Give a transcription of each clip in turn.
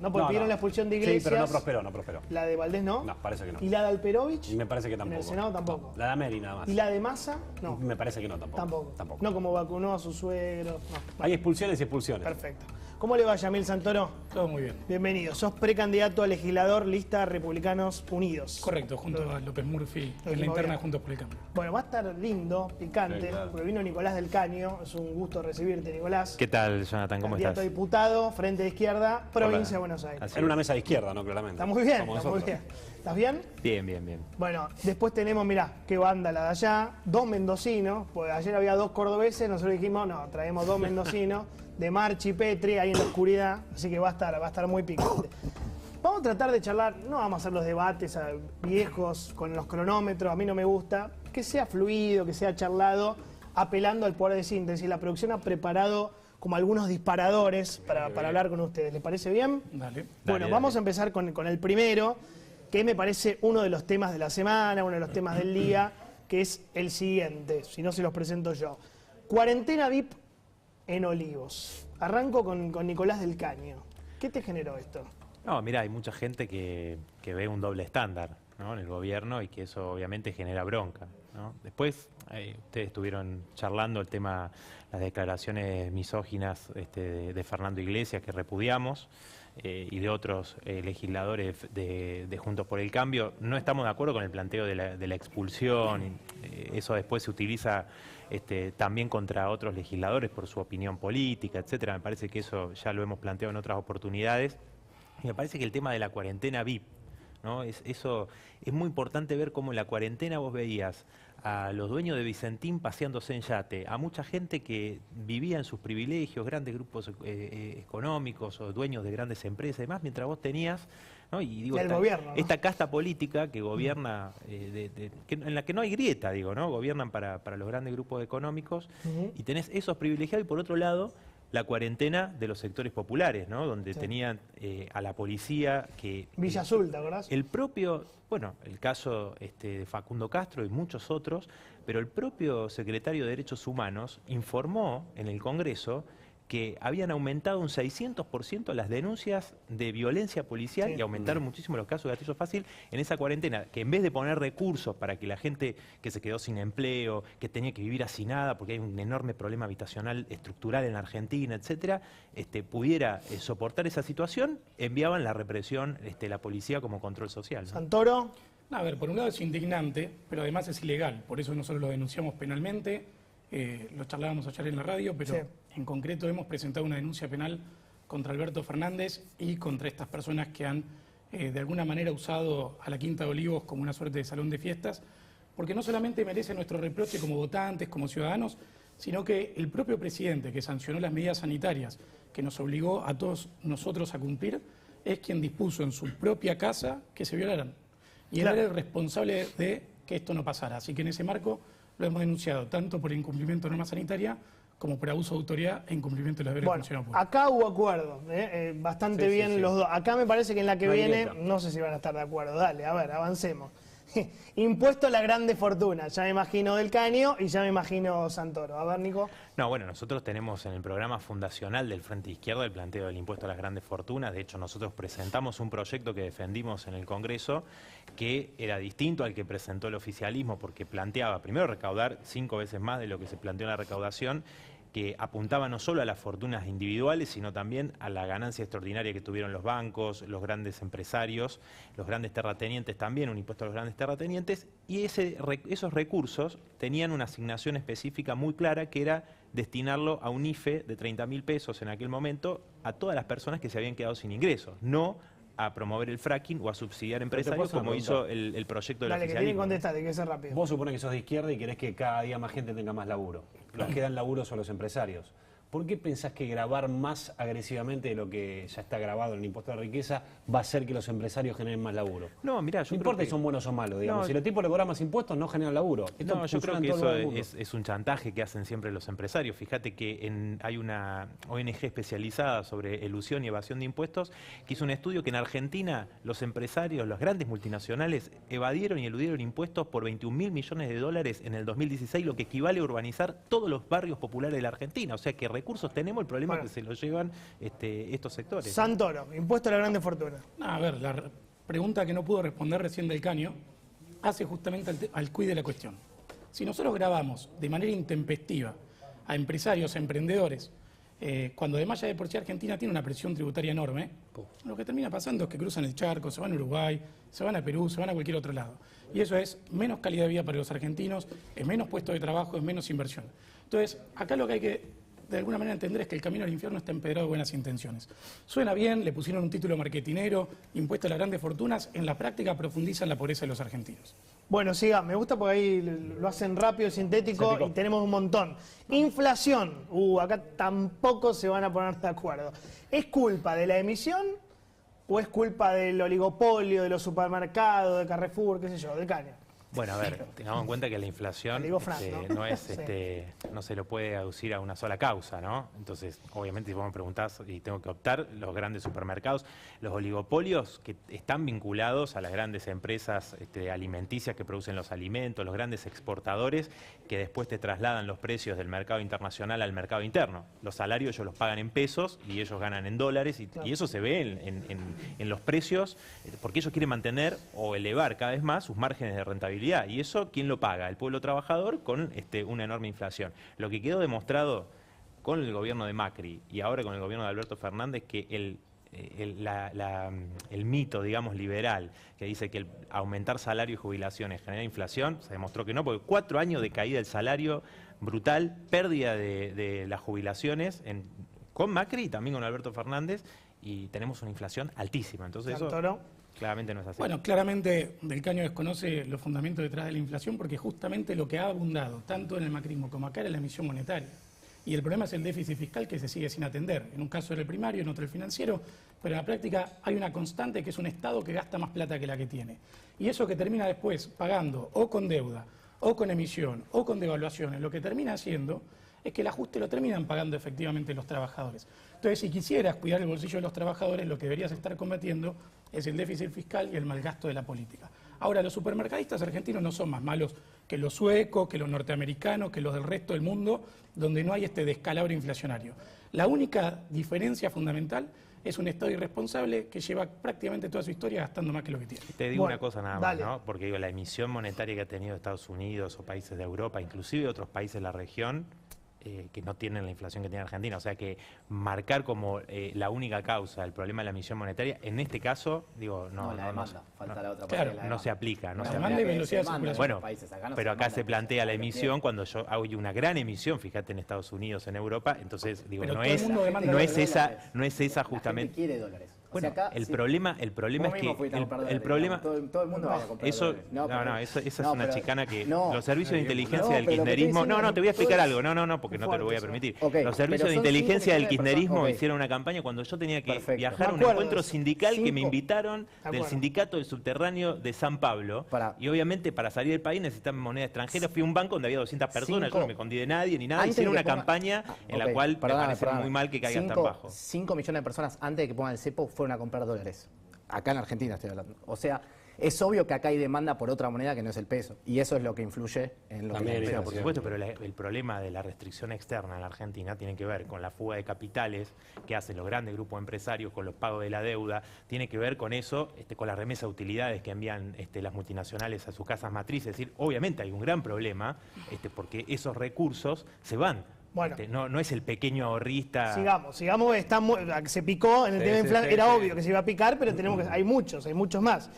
No, porque pidieron la expulsión de Iglesias. Sí, pero no prosperó. ¿La de Valdés no? No, parece que no. ¿Y la de Alperovich? Me parece que tampoco. ¿En el Senado tampoco? No, la de Ameri nada más. ¿Y la de Massa? No. Me parece que no, tampoco. Tampoco. No, como vacunó a su suegro. No. Hay expulsiones y expulsiones. Perfecto. ¿Cómo le va, Yamil Santoro? Todo muy bien. Bienvenido. Sos precandidato a legislador, lista Republicanos Unidos. Correcto, junto a López Murphy, en la interna Juntos por el Cambio. Bueno, va a estar lindo, picante, Sí, claro. porque vino Nicolás del Caño. Es un gusto recibirte, Nicolás. ¿Qué tal, Jonathan? ¿Cómo Candidato a estás? diputado, Frente de Izquierda, Provincia de Hola. Buenos Aires. Así En una mesa de izquierda, ¿no? Claramente. Está muy bien, Como está muy nosotros. bien. ¿Estás bien? Bien. Bueno, después tenemos, mirá, qué banda la de allá, dos mendocinos, pues ayer había dos cordobeses, nosotros dijimos, no, traemos dos mendocinos, de Marchi y Petri, ahí en la oscuridad, así que va a estar muy picante. Vamos a tratar de charlar, no vamos a hacer los debates viejos con los cronómetros, a mí no me gusta, que sea fluido, que sea charlado, apelando al poder de síntesis. La producción ha preparado como algunos disparadores para hablar con ustedes. ¿Les parece bien? Dale. Bueno, Dale. vamos a empezar con el primero, que me parece uno de los temas de la semana, uno de los temas del día, que es el siguiente, si no se los presento yo. Cuarentena VIP en Olivos. Arranco con Nicolás del Caño. ¿Qué te generó esto? No, mira, hay mucha gente que ve un doble estándar, ¿no?, en el gobierno, y que eso obviamente genera bronca, ¿no? Después, ustedes estuvieron charlando el tema, las declaraciones misóginas de Fernando Iglesias, que repudiamos, y de otros legisladores de Juntos por el Cambio. No estamos de acuerdo con el planteo de la expulsión. Eso después se utiliza también contra otros legisladores por su opinión política, etcétera. Me parece que eso ya lo hemos planteado en otras oportunidades. Y me parece que el tema de la cuarentena VIP, ¿no? Eso es muy importante ver cómo en la cuarentena vos veías a los dueños de Vicentín paseándose en yate, a mucha gente que vivía en sus privilegios, grandes grupos económicos o dueños de grandes empresas y demás, mientras vos tenías, ¿no? Y digo, Gobierno, ¿no? Esta casta política que gobierna, en la que no hay grieta, digo, ¿no? Gobiernan para los grandes grupos económicos, y tenés esos privilegiados, y por otro lado la cuarentena de los sectores populares, ¿no? Donde tenían a la policía que... Villa Azul, ¿te acordás? El propio, bueno, el caso de Facundo Castro y muchos otros, pero el propio secretario de Derechos Humanos informó en el Congreso que habían aumentado un 600% las denuncias de violencia policial, y aumentaron muchísimo los casos de gatillo fácil en esa cuarentena, que en vez de poner recursos para que la gente que se quedó sin empleo, que tenía que vivir hacinada porque hay un enorme problema habitacional estructural en la Argentina, etcétera, pudiera soportar esa situación, enviaban la represión, la policía como control social, ¿no? Santoro. A ver, por un lado es indignante, pero además es ilegal. Por eso nosotros lo denunciamos penalmente. Lo charlábamos ayer en la radio, pero en concreto hemos presentado una denuncia penal contra Alberto Fernández y contra estas personas que han de alguna manera usado a la Quinta de Olivos como una suerte de salón de fiestas, porque no solamente merece nuestro reproche como votantes, como ciudadanos, sino que el propio presidente que sancionó las medidas sanitarias que nos obligó a todos nosotros a cumplir, es quien dispuso en su propia casa que se violaran. Y él era el responsable de que esto no pasara. Así que en ese marco lo hemos denunciado tanto por incumplimiento de norma sanitaria como por abuso de autoridad e incumplimiento de los deberes de funcionario público. Acá hubo acuerdo, bastante bien los dos. Acá me parece que en la que viene, no sé si van a estar de acuerdo. Dale, a ver, avancemos. Impuesto a la grande fortuna, ya me imagino del Caño y ya me imagino Santoro. A ver, Nico. No, bueno, nosotros tenemos en el programa fundacional del Frente Izquierda el planteo del impuesto a las grandes fortunas. De hecho, nosotros presentamos un proyecto que defendimos en el Congreso que era distinto al que presentó el oficialismo, porque planteaba primero recaudar 5 veces más de lo que se planteó en la recaudación, que apuntaba no solo a las fortunas individuales, sino también a la ganancia extraordinaria que tuvieron los bancos, los grandes empresarios, los grandes terratenientes también, un impuesto a los grandes terratenientes, y esos recursos tenían una asignación específica muy clara, que era destinarlo a un IFE de 30.000 pesos en aquel momento a todas las personas que se habían quedado sin ingresos, no a promover el fracking o a subsidiar empresarios como hizo el proyecto del oficialismo. Dale, que tienen que contestar, hay que ser rápido. Vos suponés que sos de izquierda y querés que cada día más gente tenga más laburo. Los que dan laburo son los empresarios. ¿Por qué pensás que grabar más agresivamente de lo que ya está grabado en el impuesto a la riqueza va a hacer que los empresarios generen más laburo? No, mirá, no importa si son buenos o malos, digamos. No, si los tipos le cobran más impuestos, no generan laburo. No, yo creo que eso es un chantaje que hacen siempre los empresarios. Fíjate que hay una ONG especializada sobre elusión y evasión de impuestos que hizo un estudio que en Argentina los empresarios, las grandes multinacionales, evadieron y eludieron impuestos por 21.000 millones de dólares en el 2016, lo que equivale a urbanizar todos los barrios populares de la Argentina. O sea que recursos tenemos, el problema Bueno. es que se lo llevan estos sectores. Santoro, impuesto a la grande fortuna. No, a ver, pregunta que no pudo responder recién del Caño hace justamente al quid de la cuestión. Si nosotros grabamos de manera intempestiva a empresarios, a emprendedores, cuando además ya de por sí Argentina tiene una presión tributaria enorme, lo que termina pasando es que cruzan el charco, se van a Uruguay, se van a Perú, se van a cualquier otro lado. Y eso es menos calidad de vida para los argentinos, es menos puestos de trabajo, es menos inversión. Entonces, acá lo que hay que de alguna manera entender es que el camino al infierno está empedrado de buenas intenciones. Suena bien, le pusieron un título marketinero, impuesto a las grandes fortunas, en la práctica profundizan la pobreza de los argentinos. Bueno, siga, me gusta porque ahí lo hacen rápido, sintético y tenemos un montón. Inflación, acá tampoco se van a poner de acuerdo. ¿Es culpa de la emisión o es culpa del oligopolio, de los supermercados, de Carrefour, qué sé yo, del Caño? Bueno, a ver, tengamos en cuenta que la inflación Digo Fran, ¿no? no es, Sí. no se lo puede aducir a una sola causa, ¿no? Entonces, obviamente, si vos me preguntás y tengo que optar, los grandes supermercados, los oligopolios que están vinculados a las grandes empresas alimenticias que producen los alimentos, los grandes exportadores que después te trasladan los precios del mercado internacional al mercado interno. Los salarios ellos los pagan en pesos y ellos ganan en dólares y eso se ve en los precios porque ellos quieren mantener o elevar cada vez más sus márgenes de rentabilidad. ¿Y eso quién lo paga? El pueblo trabajador con una enorme inflación. Lo que quedó demostrado con el gobierno de Macri y ahora con el gobierno de Alberto Fernández que el mito, digamos, liberal, que dice que el aumentar salario y jubilaciones genera inflación, se demostró que no, porque 4 años de caída del salario brutal, pérdida de las jubilaciones con Macri y también con Alberto Fernández, y tenemos una inflación altísima. Entonces Santoro. eso claramente no es así. Bueno, claramente Del Caño desconoce los fundamentos detrás de la inflación porque justamente lo que ha abundado, tanto en el macrismo como acá, era la emisión monetaria. Y el problema es el déficit fiscal que se sigue sin atender. En un caso era el primario, en otro el financiero, pero en la práctica hay una constante que es un Estado que gasta más plata que la que tiene. Y eso que termina después pagando o con deuda, o con emisión, o con devaluaciones, lo que termina haciendo es que el ajuste lo terminan pagando efectivamente los trabajadores. Entonces, si quisieras cuidar el bolsillo de los trabajadores, lo que deberías estar combatiendo es el déficit fiscal y el mal gasto de la política. Ahora, los supermercadistas argentinos no son más malos que los suecos, que los norteamericanos, que los del resto del mundo, donde no hay este descalabro inflacionario. La única diferencia fundamental es un Estado irresponsable que lleva prácticamente toda su historia gastando más que lo que tiene. Te digo Bueno, una cosa nada más, dale. ¿no? Porque digo, la emisión monetaria que ha tenido Estados Unidos o países de Europa, inclusive otros países de la región, que no tienen la inflación que tiene Argentina. O sea que marcar como la única causa el problema de la emisión monetaria, en este caso, digo, No, la demanda. Falta la otra parte. Claro, de la no demanda. se aplica. No La se demanda aplica. y velocidad de circulación. Bueno, Países acá no pero se acá demanda, se plantea la lo que emisión quieren. cuando hay una gran emisión, fíjate, en Estados Unidos, en Europa, entonces digo, Pero no todo el es, mundo demanda no es dólares. esa, no es esa La gente justamente. quiere dólares. O Bueno, sea, acá, el sí. problema Vos es mismo fuiste a que comprar dólares, el problema digamos, todo el mundo vaya a comprar eso dólares. no, esa es no, una pero- chicana que no. los servicios de inteligencia del pero lo que estoy kirchnerismo diciendo no te voy a es- explicar todo algo no porque no te lo voy a permitir Ok, los servicios pero de son 5 inteligencia del millones de kirchnerismo personas, ok. hicieron una campaña cuando yo tenía que Perfecto. viajar a Me un acuerdo encuentro de eso. sindical que me 5. invitaron De del acuerdo. sindicato del subterráneo de San Pablo Pará. y obviamente para salir del país necesitaban moneda extranjera fui a un banco donde había 200 personas 5. yo no me escondí de nadie ni nada Antes hicieron de una que ponga- campaña en la ok, cual perdóname, me parece perdóname. muy mal que caigan tan bajo 5 millones de personas antes de que pongan el cepo fueron a comprar dólares. Acá en Argentina estoy hablando. O sea, es obvio que acá hay demanda por otra moneda que no es el peso. Y eso es lo que influye en lo También que hay Bueno, por inflación. supuesto, pero el problema de la restricción externa en la Argentina tiene que ver con la fuga de capitales que hacen los grandes grupos empresarios, con los pagos de la deuda, tiene que ver con eso, con la remesa de utilidades que envían las multinacionales a sus casas matrices. Es decir, obviamente hay un gran problema porque esos recursos se van. Bueno. No es el pequeño ahorrista. Sigamos, se picó en el Sí, tema de sí, inflación, sí, era sí. obvio que se iba a picar, pero hay muchos más.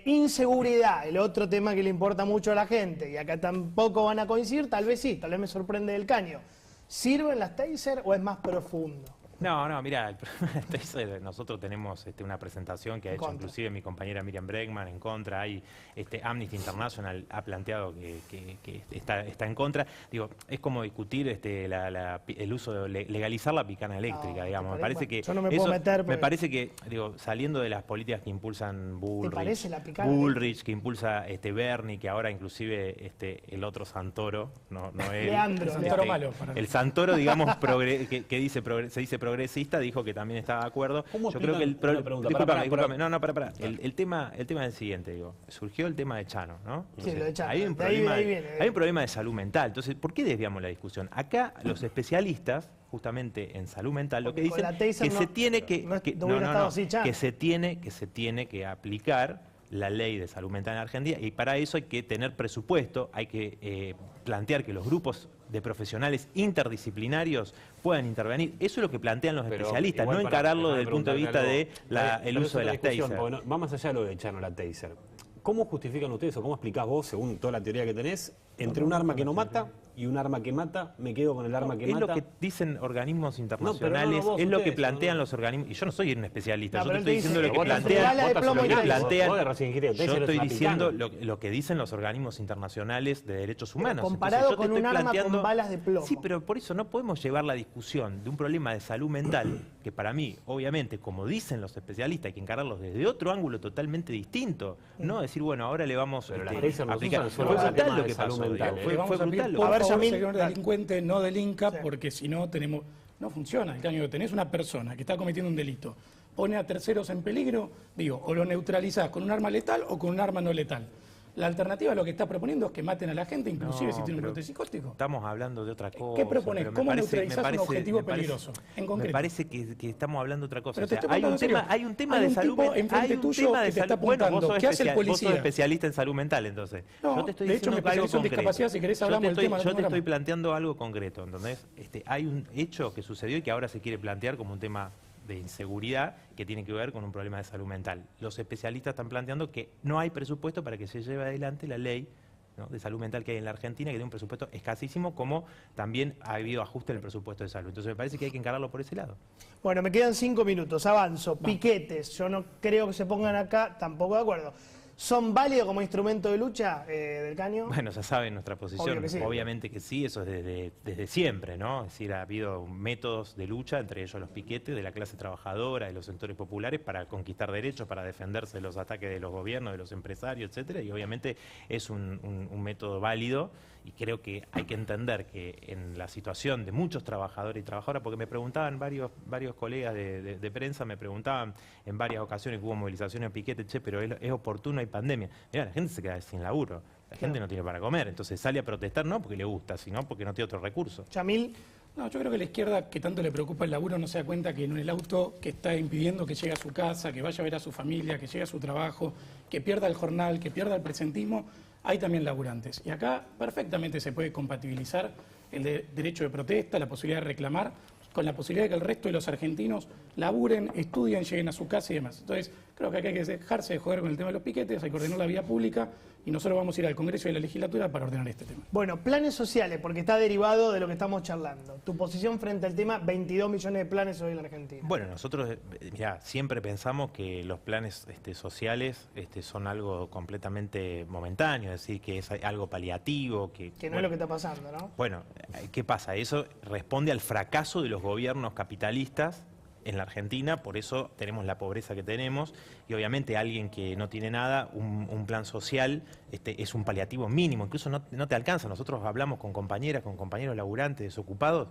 Inseguridad, el otro tema que le importa mucho a la gente, y acá tampoco van a coincidir, tal vez sí, tal vez me sorprende Del Caño. ¿Sirven las taser o es más profundo? No, mira, el problema de Taser, nosotros tenemos una presentación que ha En hecho contra. inclusive mi compañera Miriam Bregman en contra, hay Amnesty International ha planteado que está en contra. Digo, es como discutir el uso de legalizar la picana eléctrica, No, digamos. te Me parece- parece que yo no me puedo meter me porque- parece que, digo, saliendo de las políticas que impulsan parece la picana Bullrich, que impulsa Bernie, que ahora inclusive el otro Santoro, no es Leandro, Santoro malo, para mí. el Santoro, digamos, que dice se dice progresista, dijo que también estaba de acuerdo. ¿Cómo Yo creo que explican? Una pregunta, discúlpame. No, para. El tema es el siguiente, digo. Surgió el tema de Chano, ¿no? Sí, lo de Chano. Hay un De ahí problema viene. hay un problema de salud mental. Entonces, ¿por qué desviamos la discusión? Acá los especialistas justamente en salud mental, lo Porque que con dicen la taser que no- se tiene que se tiene que aplicar la ley de salud mental en Argentina, y para eso hay que tener presupuesto, hay que plantear que los grupos de profesionales interdisciplinarios puedan intervenir. Eso es lo que plantean los especialistas, no encararlo desde el punto de vista del uso de las taser. Va más allá de lo de echarnos la taser. ¿Cómo justifican ustedes o cómo explicás vos, según toda la teoría que tenés, entre un arma que no mata y un arma que mata, me quedo con el arma que mata? Es lo que dicen organismos internacionales, es lo que plantean los organismos, y yo no soy un especialista, yo te estoy diciendo lo que plantean, yo estoy diciendo lo que dicen los organismos internacionales de derechos humanos. Comparado con un arma con balas de plomo. Sí, pero por eso no podemos llevar la discusión de un problema de salud mental, que para mí, obviamente, como dicen los especialistas, hay que encararlos desde otro ángulo totalmente distinto, no decir, bueno, ahora le vamos a aplicar. Fue brutal lo que pasó, fue brutal. Por favor, señor delincuente, no delinca, porque si no no funciona. Tenés una persona que está cometiendo un delito, pone a terceros en peligro, o lo neutralizás con un arma letal o con un arma no letal. La alternativa lo que está proponiendo es que maten a la gente, inclusive si tiene un brote psicótico. Estamos hablando de otra cosa. ¿Qué propones? ¿Cómo neutralizás un objetivo peligroso? En concreto. Me parece que estamos hablando de otra cosa. Pero hay un tema de salud mental. Bueno, ¿qué hace el policía? Vos sos especialista en salud mental, entonces. No, yo te estoy de hecho, diciendo algo concreto. Discapacidad, si querés hablamos del tema. Yo te estoy planteando algo concreto, ¿entendés? Hay un hecho que sucedió y que ahora se quiere plantear como un tema de inseguridad que tiene que ver con un problema de salud mental. Los especialistas están planteando que no hay presupuesto para que se lleve adelante la ley, ¿no?, de salud mental que hay en la Argentina, que tiene un presupuesto escasísimo, como también ha habido ajuste en el presupuesto de salud. Entonces me parece que hay que encararlo por ese lado. Bueno, me quedan 5 minutos, avanzo. Piquetes, yo no creo que se pongan acá, tampoco de acuerdo. ¿Son válidos como instrumento de lucha del Caño? Bueno, ya saben nuestra posición. Que sí. Obviamente que sí, eso es desde siempre, ¿no? Es decir, ha habido métodos de lucha, entre ellos los piquetes de la clase trabajadora, de los sectores populares, para conquistar derechos, para defenderse de los ataques de los gobiernos, de los empresarios, etcétera. Y obviamente es un método válido, y creo que hay que entender que en la situación de muchos trabajadores y trabajadoras, porque me preguntaban varios colegas de prensa, me preguntaban en varias ocasiones que hubo movilizaciones a piquete, pero es oportuno, hay pandemia. Mirá, la gente se queda sin laburo, la gente no tiene para comer, entonces sale a protestar no porque le gusta, sino porque no tiene otro recurso. Yamil. No, yo creo que la izquierda, que tanto le preocupa el laburo, no se da cuenta que en el auto que está impidiendo que llegue a su casa, que vaya a ver a su familia, que llegue a su trabajo, que pierda el jornal, que pierda el presentismo, hay también laburantes. Y acá perfectamente se puede compatibilizar el derecho de protesta, la posibilidad de reclamar, con la posibilidad de que el resto de los argentinos laburen, estudien, lleguen a su casa y demás. Entonces, creo que acá hay que dejarse de joder con el tema de los piquetes, hay que ordenar la vía pública, y nosotros vamos a ir al Congreso y a la legislatura para ordenar este tema. Bueno, planes sociales, porque está derivado de lo que estamos charlando. Tu posición frente al tema, 22 millones de planes hoy en la Argentina. Bueno, nosotros siempre pensamos que los planes sociales son algo completamente momentáneo, es decir, que es algo paliativo. Que no es lo que está pasando, ¿no? Bueno, ¿qué pasa? Eso responde al fracaso de los gobiernos capitalistas en la Argentina, por eso tenemos la pobreza que tenemos, y obviamente alguien que no tiene nada, un plan social es un paliativo mínimo, incluso no te alcanza. Nosotros hablamos con compañeras, con compañeros laburantes, desocupados,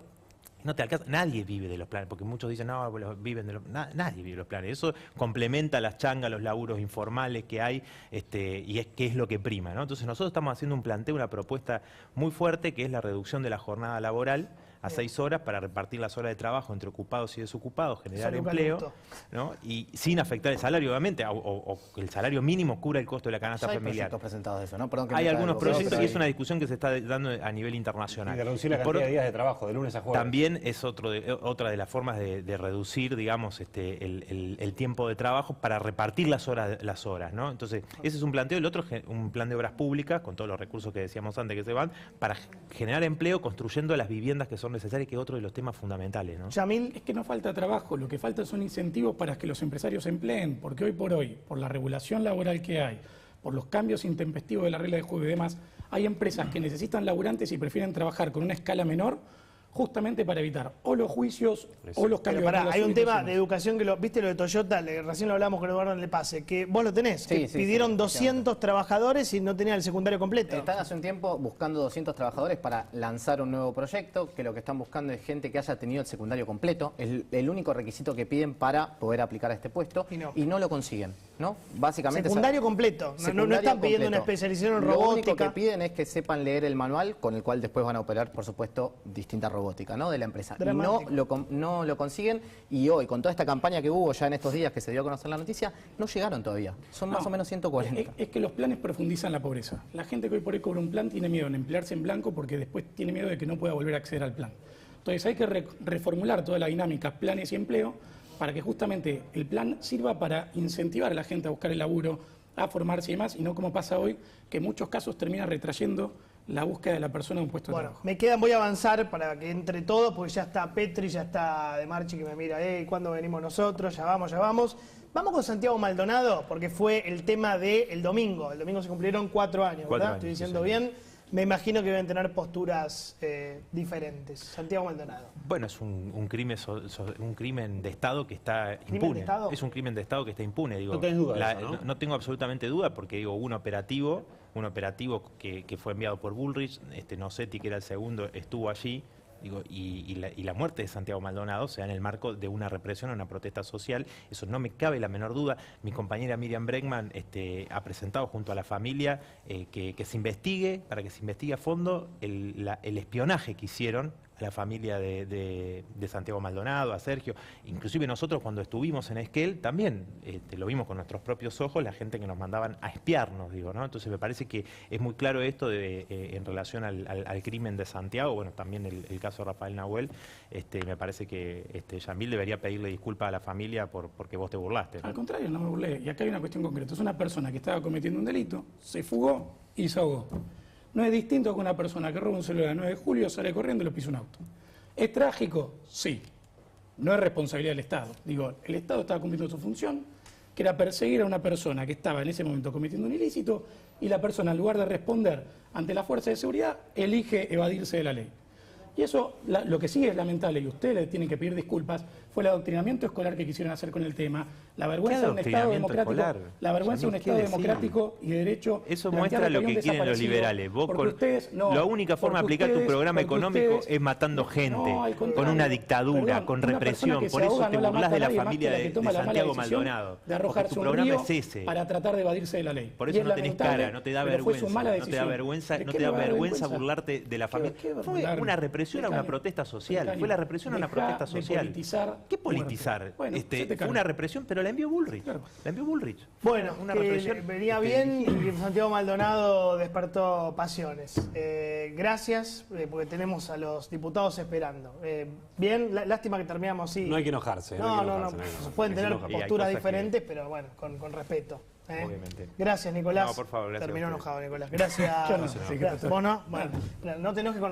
no te alcanza, nadie vive de los planes, porque muchos dicen, no, viven de los nadie vive de los planes. Eso complementa las changas, los laburos informales que hay, y es que es lo que prima, ¿no? Entonces nosotros estamos haciendo un planteo, una propuesta muy fuerte, que es la reducción de la jornada laboral a 6 horas para repartir las horas de trabajo entre ocupados y desocupados, generar empleo, ¿no? Y sin afectar el salario, obviamente, o el salario mínimo cubra el costo de la canasta familiar. Hay proyectos presentados de eso, ¿no? Perdón que hay algunos proyectos y es una discusión que se está dando a nivel internacional. Y de reducir la cantidad de días de trabajo, de lunes a jueves. También es otra de las formas de reducir, digamos, el tiempo de trabajo para repartir las horas, ¿no? Entonces, ese es un planteo. El otro es un plan de obras públicas, con todos los recursos que decíamos antes que se van, para generar empleo construyendo las viviendas que son necesarias, que es otro de los temas fundamentales, ¿no? Yamil. Es que no falta trabajo, lo que falta son incentivos para que los empresarios empleen, porque hoy por hoy, por la regulación laboral que hay, por los cambios intempestivos de la regla de juego y demás, hay empresas que necesitan laburantes y prefieren trabajar con una escala menor, justamente para evitar o los juicios o los cambios. Pero hay un tema de educación que viste lo de Toyota, recién lo hablamos con Eduardo en el pase, que vos lo tenés, sí, pidieron 200 trabajadores y no tenían el secundario completo. Están hace un tiempo buscando 200 trabajadores para lanzar un nuevo proyecto, que lo que están buscando es gente que haya tenido el secundario completo, es el único requisito que piden para poder aplicar a este puesto, y no lo consiguen. ¿no? Básicamente secundario completo. No están pidiendo una especialización en robótica. Lo único que piden es que sepan leer el manual con el cual después van a operar, por supuesto, distinta robótica, ¿no? De la empresa. Y no lo consiguen, y hoy, con toda esta campaña que hubo ya en estos días que se dio a conocer la noticia, no llegaron todavía. Son más o menos 140. Es que los planes profundizan la pobreza. La gente que hoy por hoy cobra un plan tiene miedo en emplearse en blanco porque después tiene miedo de que no pueda volver a acceder al plan. Entonces hay que reformular toda la dinámica, planes y empleo, para que justamente el plan sirva para incentivar a la gente a buscar el laburo, a formarse y demás, y no como pasa hoy, que en muchos casos termina retrayendo la búsqueda de la persona de un puesto de trabajo. Voy a avanzar para que entre todos, porque ya está Petri, ya está De Marchi que me mira, ¿cuándo venimos nosotros? Ya vamos. Vamos con Santiago Maldonado, porque fue el tema del domingo. El domingo se cumplieron 4 años, ¿verdad? Estoy diciendo bien. Me imagino que deben tener posturas diferentes. Santiago Maldonado. Bueno, es un crimen de Estado que está impune. Es un crimen de Estado que está impune. Digo, no tenés duda de eso, ¿no? No tengo absolutamente duda porque digo, hubo un operativo que fue enviado por Bullrich, Nocetti, que era el segundo, estuvo allí. Digo, y la muerte de Santiago Maldonado se da en el marco de una represión, una protesta social, eso no me cabe la menor duda. Mi compañera Miriam Bregman ha presentado junto a la familia que se investigue, para que se investigue a fondo el espionaje que hicieron a la familia de Santiago Maldonado, a Sergio. Inclusive nosotros cuando estuvimos en Esquel también lo vimos con nuestros propios ojos, la gente que nos mandaban a espiarnos, digo, ¿no? Entonces me parece que es muy claro esto en relación al crimen de Santiago, bueno, también el caso de Rafael Nahuel, me parece que Yamil debería pedirle disculpas a la familia porque vos te burlaste, ¿no? Al contrario, no me burlé. Y acá hay una cuestión concreta. Es una persona que estaba cometiendo un delito, se fugó y se ahogó. No es distinto que una persona que roba un celular el 9 de julio, sale corriendo y lo pisa un auto. ¿Es trágico? Sí. No es responsabilidad del Estado. Digo, el Estado estaba cumpliendo su función, que era perseguir a una persona que estaba en ese momento cometiendo un ilícito, y la persona, en lugar de responder ante la fuerza de seguridad, elige evadirse de la ley. Y eso, lo que sí es lamentable, y ustedes le tienen que pedir disculpas, fue el adoctrinamiento escolar que quisieron hacer con el tema, la vergüenza de un Estado democrático, y de derecho. Eso muestra lo que quieren los liberales. Vos la única forma de aplicar tu programa económico es matando gente, con una dictadura, con represión. Por eso te burlás de la familia de Santiago Maldonado. De arrojarse un río para tratar de evadirse de la ley. Por eso no tenés cara, no te da vergüenza. No te da vergüenza burlarte de la familia. Fue una represión a una protesta social. Fue la represión a una protesta social. ¿Qué politizar? Bueno, fue una represión, pero la envió Bullrich. Claro. La envió Bullrich. Bueno, una represión venía bien y Santiago Maldonado despertó pasiones. Gracias, porque tenemos a los diputados esperando. Bien, lástima que terminamos así. No hay que enojarse. No. Pueden tener posturas diferentes, pero bueno, con respeto. Obviamente. Gracias, Nicolás. No, por favor, gracias. Terminó enojado, Nicolás. Gracias. Yo no sé, Gracias. ¿Vos no? Bueno, no te enojes con nosotros.